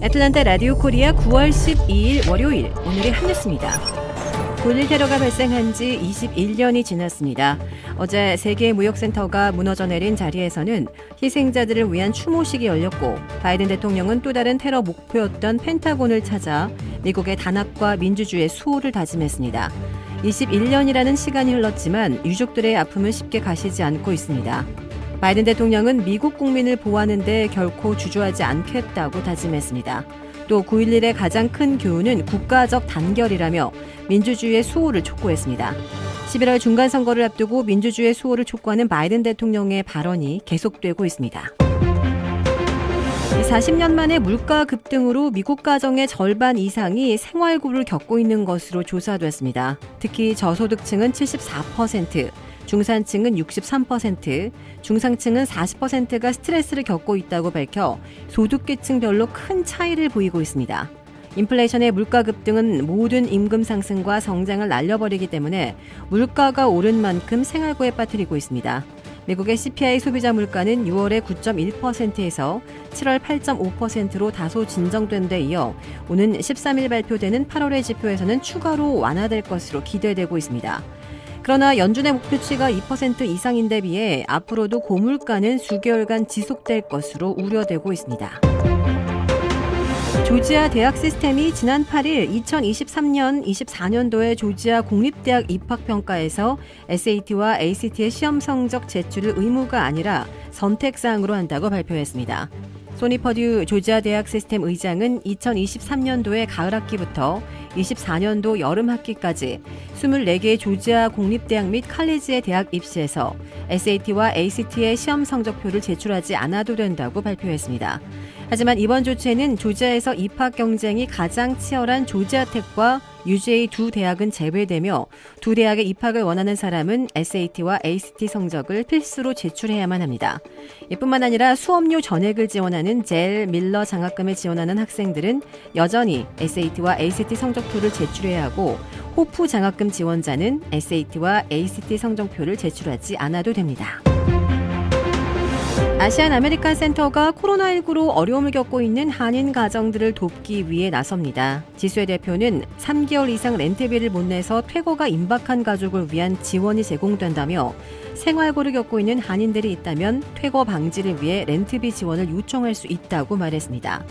애틀랜타 라디오 코리아 9월 12일 월요일 오늘의 한 뉴스입니다. 9.11 테러가 발생한 지 21년이 지났습니다. 어제 세계무역센터가 무너져 내린 자리에서는 희생자들을 위한 추모식이 열렸고 바이든 대통령은 또 다른 테러 목표였던 펜타곤을 찾아 미국의 단합과 민주주의의 수호를 다짐했습니다. 21년이라는 시간이 흘렀지만 유족들의 아픔은 쉽게 가시지 않고 있습니다. 바이든 대통령은 미국 국민을 보호하는 데 결코 주저하지 않겠다고 다짐했습니다. 또 9.11의 가장 큰 교훈은 국가적 단결이라며 민주주의의 수호를 촉구했습니다. 11월 중간선거를 앞두고 민주주의의 수호를 촉구하는 바이든 대통령의 발언이 계속되고 있습니다. 40년 만에 물가 급등으로 미국 가정의 절반 이상이 생활고를 겪고 있는 것으로 조사됐습니다. 특히 저소득층은 74%, 중산층은 63%, 중상층은 40%가 스트레스를 겪고 있다고 밝혀 소득계층별로 큰 차이를 보이고 있습니다. 인플레이션의 물가 급등은 모든 임금 상승과 성장을 날려버리기 때문에 물가가 오른 만큼 생활고에 빠뜨리고 있습니다. 미국의 CPI 소비자 물가는 6월에 9.1%에서 7월 8.5%로 다소 진정된 데 이어 오는 13일 발표되는 8월의 지표에서는 추가로 완화될 것으로 기대되고 있습니다. 그러나 연준의 목표치가 2% 이상인 데 비해 앞으로도 고물가는 수개월간 지속될 것으로 우려되고 있습니다. 조지아 대학 시스템이 지난 8일 2023년 24년도에 조지아 공립대학 입학평가에서 SAT와 ACT의 시험 성적 제출을 의무가 아니라 선택사항으로 한다고 발표했습니다. 소니 퍼듀 조지아 대학 시스템 의장은 2023년도의 가을 학기부터 24년도 여름 학기까지 24개의 조지아 공립대학 및 칼리지의 대학 입시에서 SAT와 ACT의 시험 성적표를 제출하지 않아도 된다고 발표했습니다. 하지만 이번 조치에는 조지아에서 입학 경쟁이 가장 치열한 조지아텍과 UGA 두 대학은 제외되며 두 대학에 입학을 원하는 사람은 SAT와 ACT 성적을 필수로 제출해야만 합니다. 이뿐만 아니라 수업료 전액을 지원하는 젤 밀러 장학금을 지원하는 학생들은 여전히 SAT와 ACT 성적표를 제출해야 하고 호프 장학금 지원자는 SAT와 ACT 성적표를 제출하지 않아도 됩니다. 아시안 아메리칸 센터가 코로나19로 어려움을 겪고 있는 한인 가정들을 돕기 위해 나섭니다. 지수의 대표는 3개월 이상 렌트비를 못 내서 퇴거가 임박한 가족을 위한 지원이 제공된다며 생활고를 겪고 있는 한인들이 있다면 퇴거 방지를 위해 렌트비 지원을 요청할 수 있다고 말했습니다.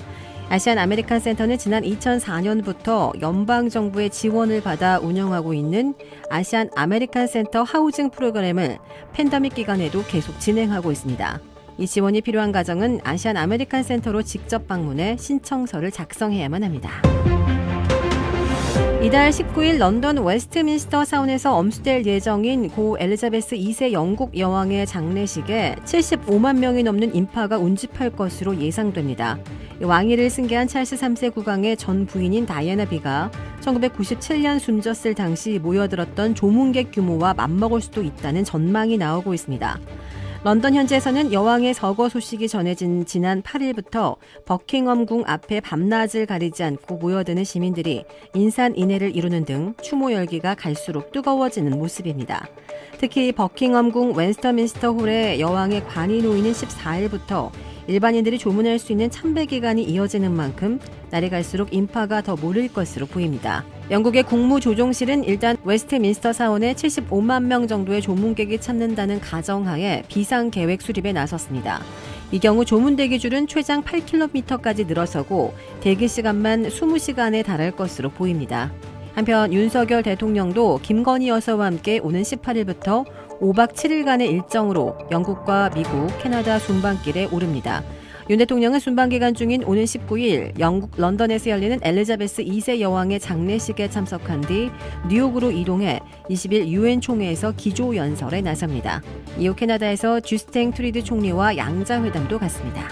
아시안 아메리칸 센터는 지난 2004년부터 연방정부의 지원을 받아 운영하고 있는 아시안 아메리칸 센터 하우징 프로그램을 팬데믹 기간에도 계속 진행하고 있습니다. 이 지원이 필요한 가정은 아시안 아메리칸 센터로 직접 방문해 신청서를 작성해야만 합니다. 이달 19일 런던 웨스트민스터 사원에서 엄수될 예정인 고 엘리자베스 2세 영국 여왕의 장례식에 75만 명이 넘는 인파가 운집할 것으로 예상됩니다. 왕위를 승계한 찰스 3세 국왕의 전 부인인 다이애나 비가 1997년 숨졌을 당시 모여들었던 조문객 규모와 맞먹을 수도 있다는 전망이 나오고 있습니다. 런던 현지에서는 여왕의 서거 소식이 전해진 지난 8일부터 버킹엄궁 앞에 밤낮을 가리지 않고 모여드는 시민들이 인산인해를 이루는 등 추모 열기가 갈수록 뜨거워지는 모습입니다. 특히 버킹엄궁 웨스터민스터 홀에 여왕의 관이 놓이는 14일부터 일반인들이 조문할 수 있는 참배 기간이 이어지는 만큼 날이 갈수록 인파가 더 몰릴 것으로 보입니다. 영국의 국무조정실은 일단 웨스트민스터 사원에 75만 명 정도의 조문객이 찾는다는 가정하에 비상계획 수립에 나섰습니다. 이 경우 조문 대기줄은 최장 8km까지 늘어서고 대기 시간만 20시간에 달할 것으로 보입니다. 한편 윤석열 대통령도 김건희 여사와 함께 오는 18일부터 5박 7일간의 일정으로 영국과 미국, 캐나다 순방길에 오릅니다. 윤 대통령은 순방기간 중인 오는 19일 영국 런던에서 열리는 엘리자베스 2세 여왕의 장례식에 참석한 뒤 뉴욕으로 이동해 20일 유엔 총회에서 기조연설에 나섭니다. 이후 캐나다에서 주스탱 트리드 총리와 양자회담도 갖습니다.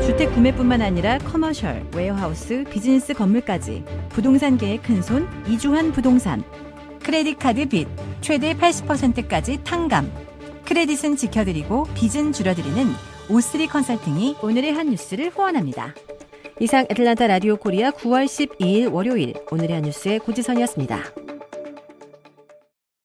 주택 구매뿐만 아니라 커머셜, 웨어하우스, 비즈니스 건물까지 부동산계의 큰손 이주환 부동산. 크레딧 카드 빚 최대 80%까지 탕감. 크레딧은 지켜드리고 빚은 줄여드리는 O3 컨설팅이 오늘의 한 뉴스를 후원합니다. 이상 애틀랜타 라디오 코리아 9월 12일 월요일 오늘의 한 뉴스의 고지선이었습니다.